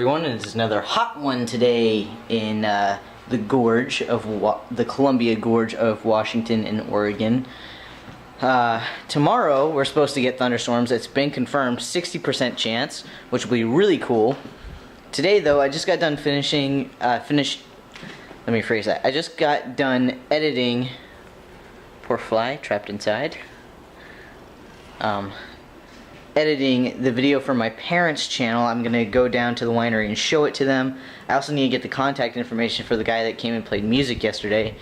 everyone, and it's another hot one today in the gorge of the Columbia Gorge of Washington and Oregon. Tomorrow we're supposed to get thunderstorms. It's been confirmed, 60% chance, which will be really cool. Today though, I just got done let me phrase that. I just got done editing, poor fly trapped inside, editing the video for my parents' channel. I'm gonna go down to the winery and show it to them. I also need to get the contact information for the guy that came and played music yesterday.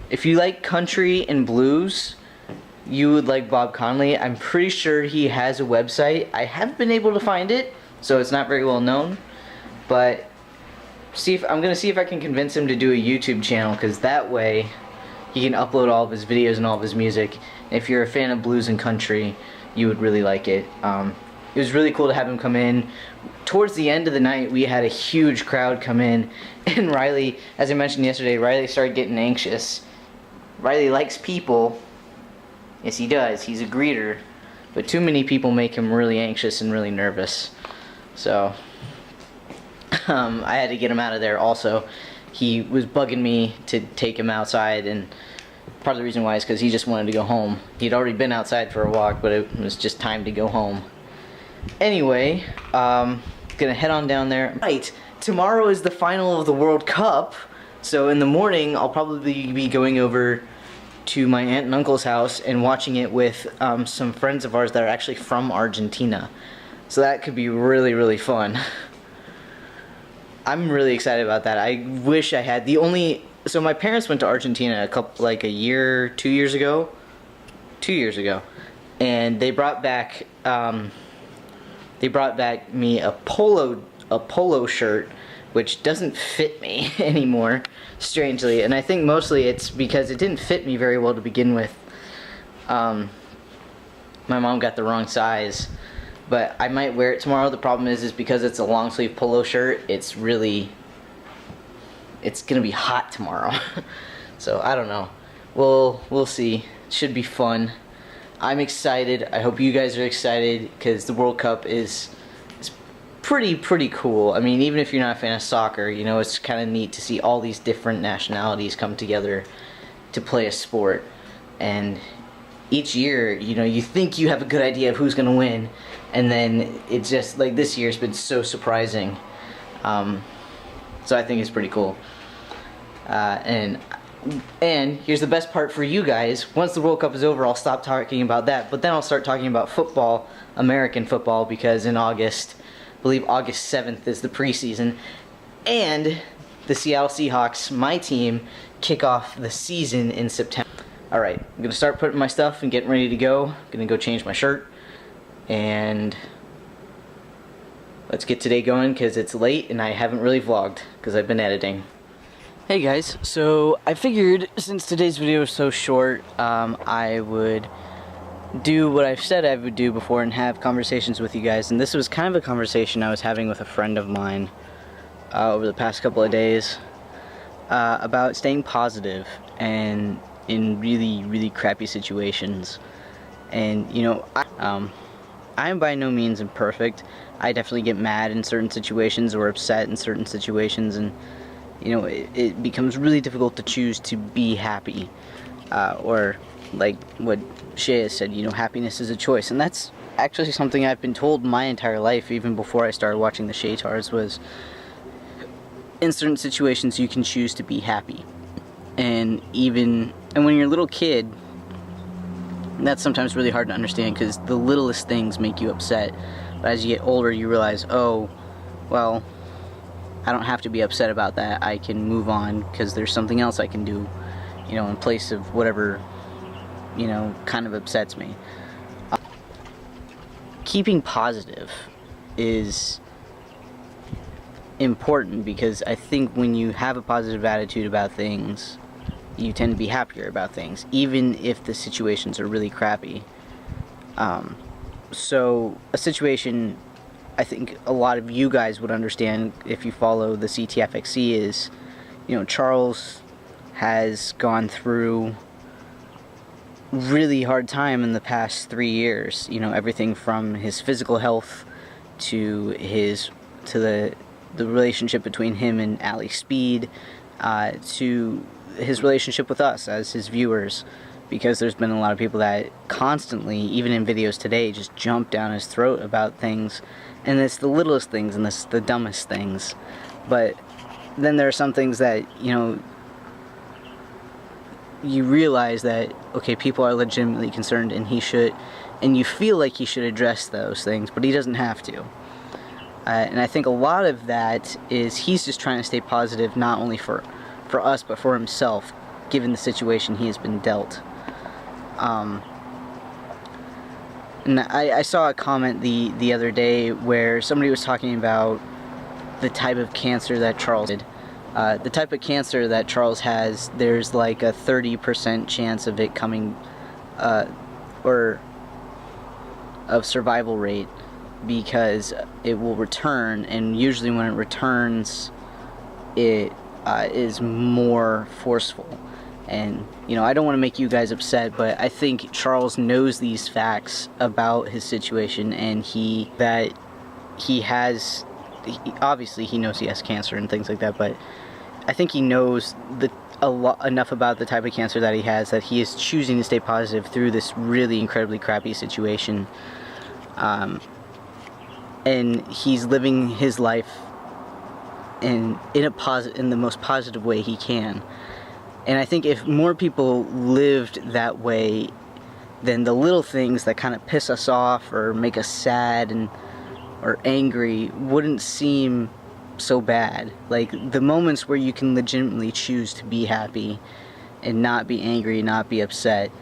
If you like country and blues, you would like Bob Conley. I'm pretty sure he has a website. I haven't been able to find it, so it's not very well known, but I'm gonna see if I can convince him to do a YouTube channel, because that way he can upload all of his videos and all of his music. If you're a fan of blues and country, you would really like it. It was really cool to have him come in. Towards the end of the night, we had a huge crowd come in, and Riley, as I mentioned yesterday, Riley started getting anxious. Riley likes people. Yes, he does. He's a greeter, but too many people make him really anxious and really nervous. So I had to get him out of there also. He was bugging me to take him outside, and part of the reason why is because he just wanted to go home. He'd already been outside for a walk, but it was just time to go home. Anyway, gonna head on down there. Right, tomorrow is the final of the World Cup, so in the morning I'll probably be going over to my aunt and uncle's house and watching it with some friends of ours that are actually from Argentina. So that could be really, really fun. I'm really excited about that. I wish I had so my parents went to Argentina two years ago, and they brought back me a polo shirt, which doesn't fit me anymore, strangely, and I think mostly it's because it didn't fit me very well to begin with. My mom got the wrong size, but I might wear it tomorrow. The problem is because it's a long sleeve polo shirt, it's gonna be hot tomorrow. So I don't know. We'll see. It should be fun. I'm excited. I hope you guys are excited, because the World Cup is pretty cool. I mean, even if you're not a fan of soccer, you know, it's kind of neat to see all these different nationalities come together to play a sport. And each year, you know, you think you have a good idea of who's gonna win, and then it's just like this year's been so surprising. So I think it's pretty cool. And here's the best part for you guys. Once the World Cup is over, I'll stop talking about that, but then I'll start talking about football, American football, because in August, I believe August 7th is the preseason, and the Seattle Seahawks, my team, kick off the season in September. Alright, I'm gonna start putting my stuff and getting ready to go. I'm gonna go change my shirt, and let's get today going, because it's late and I haven't really vlogged because I've been editing. Hey guys, so I figured since today's video is so short, I would do what I've said I would do before and have conversations with you guys. And this was kind of a conversation I was having with a friend of mine over the past couple of days about staying positive and in really crappy situations. And you know, I am by no means imperfect. I definitely get mad in certain situations or upset in certain situations, and you know, it becomes really difficult to choose to be happy, or like what Shea said, you know, happiness is a choice. And that's actually something I've been told my entire life, even before I started watching the Shaytars, was in certain situations you can choose to be happy. And when you're a little kid, that's sometimes really hard to understand, because the littlest things make you upset. But as you get older, you realize, oh, well, I don't have to be upset about that. I can move on, because there's something else I can do, you know, in place of whatever, you know, kind of upsets me. Keeping positive is important, because I think when you have a positive attitude about things, you tend to be happier about things, even if the situations are really crappy. So a situation I think a lot of you guys would understand if you follow the CTFXC is, you know, Charles has gone through really hard time in the past 3 years. You know, everything from his physical health to the the relationship between him and Ali Speed, to his relationship with us as his viewers, because there's been a lot of people that constantly, even in videos today, just jump down his throat about things, and it's the littlest things and it's the dumbest things. But then there are some things that, you know, you realize that, okay, people are legitimately concerned, and he should, and you feel like he should address those things, but he doesn't have to. And I think a lot of that is he's just trying to stay positive, not only for us, but for himself, given the situation he has been dealt. And I saw a comment the other day where somebody was talking about the type of cancer that Charles did. The type of cancer that Charles has, there's like a 30% chance of it coming, or of survival rate, because it will return, and usually when it returns, it is more forceful. And, you know, I don't want to make you guys upset, but I think Charles knows these facts about his situation, and obviously he knows he has cancer and things like that, but I think he knows enough about the type of cancer that he has, that he is choosing to stay positive through this really incredibly crappy situation. And he's living his life in the most positive way he can. And I think if more people lived that way, then the little things that kind of piss us off or make us sad or angry wouldn't seem so bad. Like the moments where you can legitimately choose to be happy and not be angry, not be upset,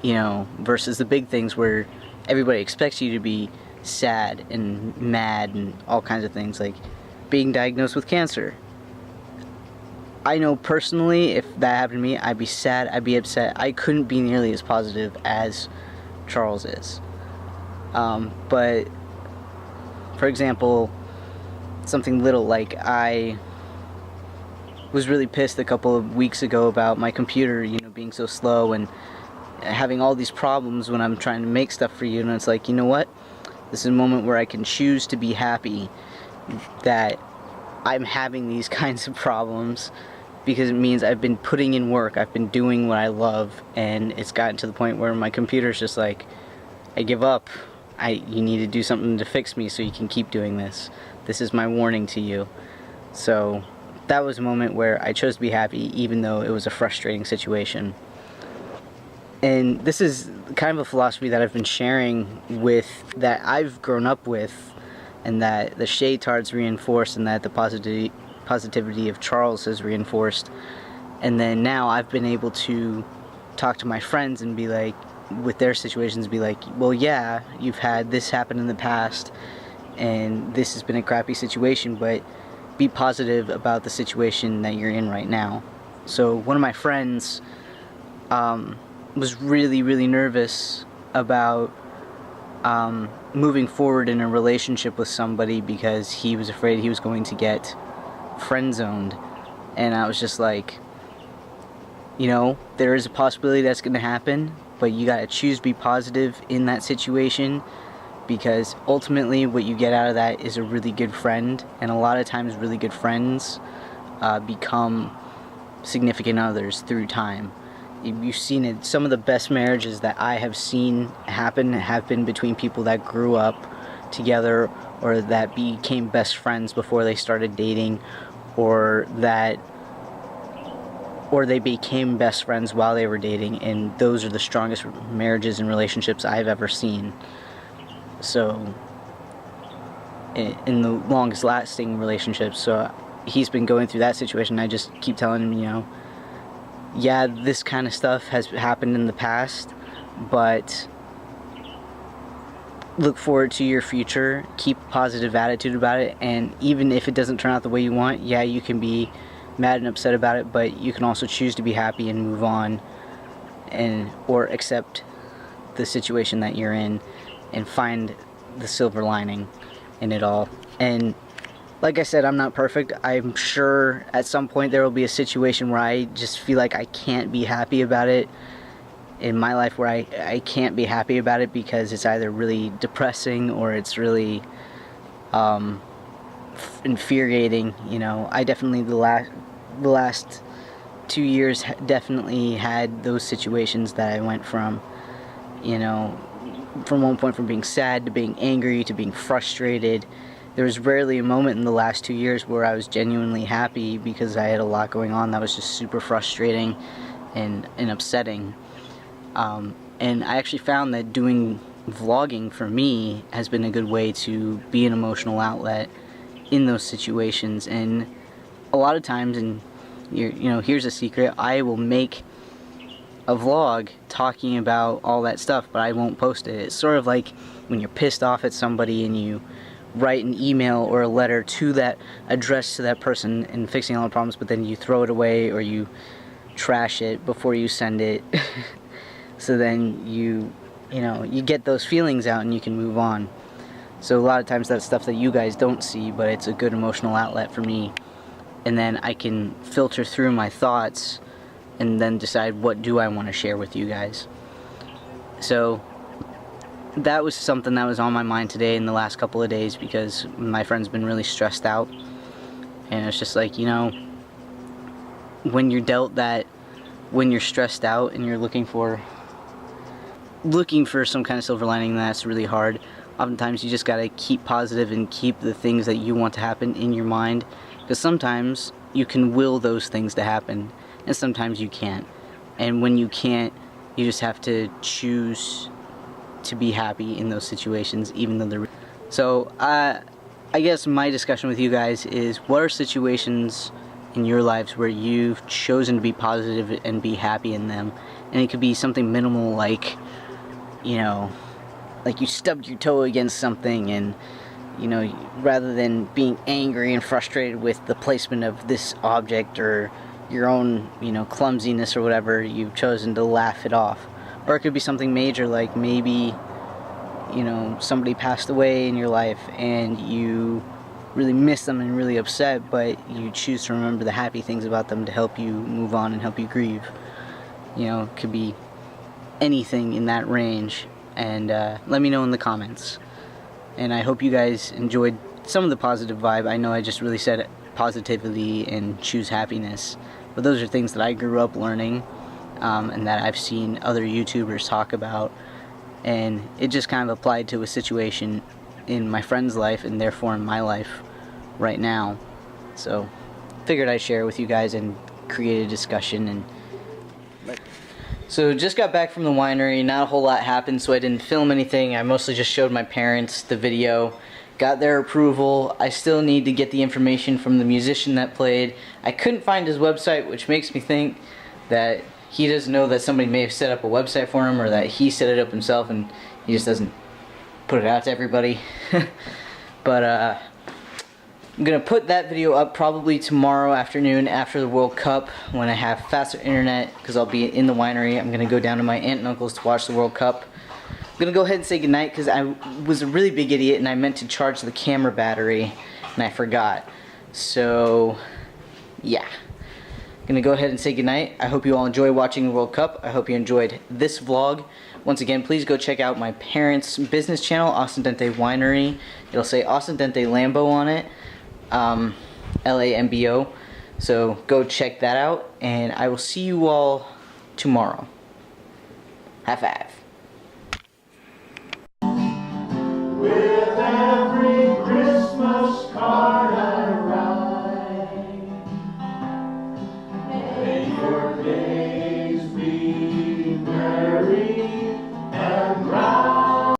you know, versus the big things where everybody expects you to be sad and mad and all kinds of things, like being diagnosed with cancer. I know personally, if that happened to me, I'd be sad, I'd be upset. I couldn't be nearly as positive as Charles is. But, for example, something little, like I was really pissed a couple of weeks ago about my computer, you know, being so slow and having all these problems when I'm trying to make stuff for you, and it's like, you know what? This is a moment where I can choose to be happy that I'm having these kinds of problems, because it means I've been putting in work, I've been doing what I love, and it's gotten to the point where my computer's just like, I give up. You need to do something to fix me so you can keep doing this. This is my warning to you. So that was a moment where I chose to be happy, even though it was a frustrating situation. And this is kind of a philosophy that I've been sharing with, that I've grown up with, and that the Shaytards reinforced, and that the positivity of Charles has reinforced. And then now I've been able to talk to my friends and be like, with their situations, be like, well, yeah, you've had this happen in the past, and this has been a crappy situation, but be positive about the situation that you're in right now. So one of my friends was really, really nervous about moving forward in a relationship with somebody, because he was afraid he was going to get friend-zoned. And I was just like, you know, there is a possibility that's going to happen, but you got to choose to be positive in that situation, because ultimately what you get out of that is a really good friend, and a lot of times really good friends become significant others through time. You've seen it. Some of the best marriages that I have seen happen have been between people that grew up together, or that became best friends before they started dating, or they became best friends while they were dating, and those are the strongest marriages and relationships I've ever seen. So, in the longest lasting relationships. So he's been going through that situation. I just keep telling him, you know, yeah, this kind of stuff has happened in the past, but look forward to your future, keep a positive attitude about it, and even if it doesn't turn out the way you want, yeah, you can be mad and upset about it, but you can also choose to be happy and move on, or accept the situation that you're in and find the silver lining in it all. And like I said, I'm not perfect. I'm sure at some point there will be a situation where I just feel like I can't be happy about it in my life, where I can't be happy about it because it's either really depressing or it's really infuriating. You know, I definitely the last 2 years definitely had those situations that I went from, you know, from one point from being sad to being angry to being frustrated. There was rarely a moment in the last 2 years where I was genuinely happy, because I had a lot going on that was just super frustrating and upsetting. And I actually found that doing vlogging for me has been a good way to be an emotional outlet in those situations. And a lot of times, and you know, here's a secret, I will make a vlog talking about all that stuff, but I won't post it. It's sort of like when you're pissed off at somebody and you write an email or a letter to that, addressed to that person and fixing all the problems, but then you throw it away or you trash it before you send it. So then you know, you get those feelings out and you can move on. So a lot of times that's stuff that you guys don't see, but it's a good emotional outlet for me. And then I can filter through my thoughts and then decide what do I want to share with you guys. So that was something that was on my mind today in the last couple of days, because my friend's been really stressed out. And it's just like, you know, when you're dealt that, when you're stressed out and you're looking for some kind of silver lining, that's really hard. Oftentimes you just gotta keep positive and keep the things that you want to happen in your mind, because sometimes you can will those things to happen and sometimes you can't. And when you can't, you just have to choose to be happy in those situations, even though they're... So I guess my discussion with you guys is, what are situations in your lives where you've chosen to be positive and be happy in them? And it could be something minimal, like, you know, like you stubbed your toe against something, and, you know, rather than being angry and frustrated with the placement of this object or your own, you know, clumsiness or whatever, you've chosen to laugh it off. Or it could be something major, like maybe, you know, somebody passed away in your life and you really miss them and really upset, but you choose to remember the happy things about them to help you move on and help you grieve. You know, it could be anything in that range. And let me know in the comments. And I hope you guys enjoyed some of the positive vibe. I know I just really said positivity and choose happiness, but those are things that I grew up learning, and that I've seen other YouTubers talk about, and it just kind of applied to a situation in my friend's life and therefore in my life right now. So figured I'd share it with you guys and create a discussion. And so just got back from the winery. Not a whole lot happened, so I didn't film anything. I mostly just showed my parents the video, got their approval. I still need to get the information from the musician that played. I couldn't find his website, which makes me think that he doesn't know that somebody may have set up a website for him, or that he set it up himself and he just doesn't put it out to everybody. But I'm gonna put that video up probably tomorrow afternoon after the World Cup, when I have faster internet, because I'll be in the winery. I'm gonna go down to my aunt and uncle's to watch the World Cup. I'm gonna go ahead and say goodnight, because I was a really big idiot and I meant to charge the camera battery and I forgot. So yeah, gonna go ahead and say goodnight. I hope you all enjoy watching the World Cup. I hope you enjoyed this vlog. Once again, please go check out my parents' business channel, Occidente Winery. It'll say Occidente Lambo on it, Lambo. So go check that out, and I will see you all tomorrow. High five. With every Christmas card I write, may your day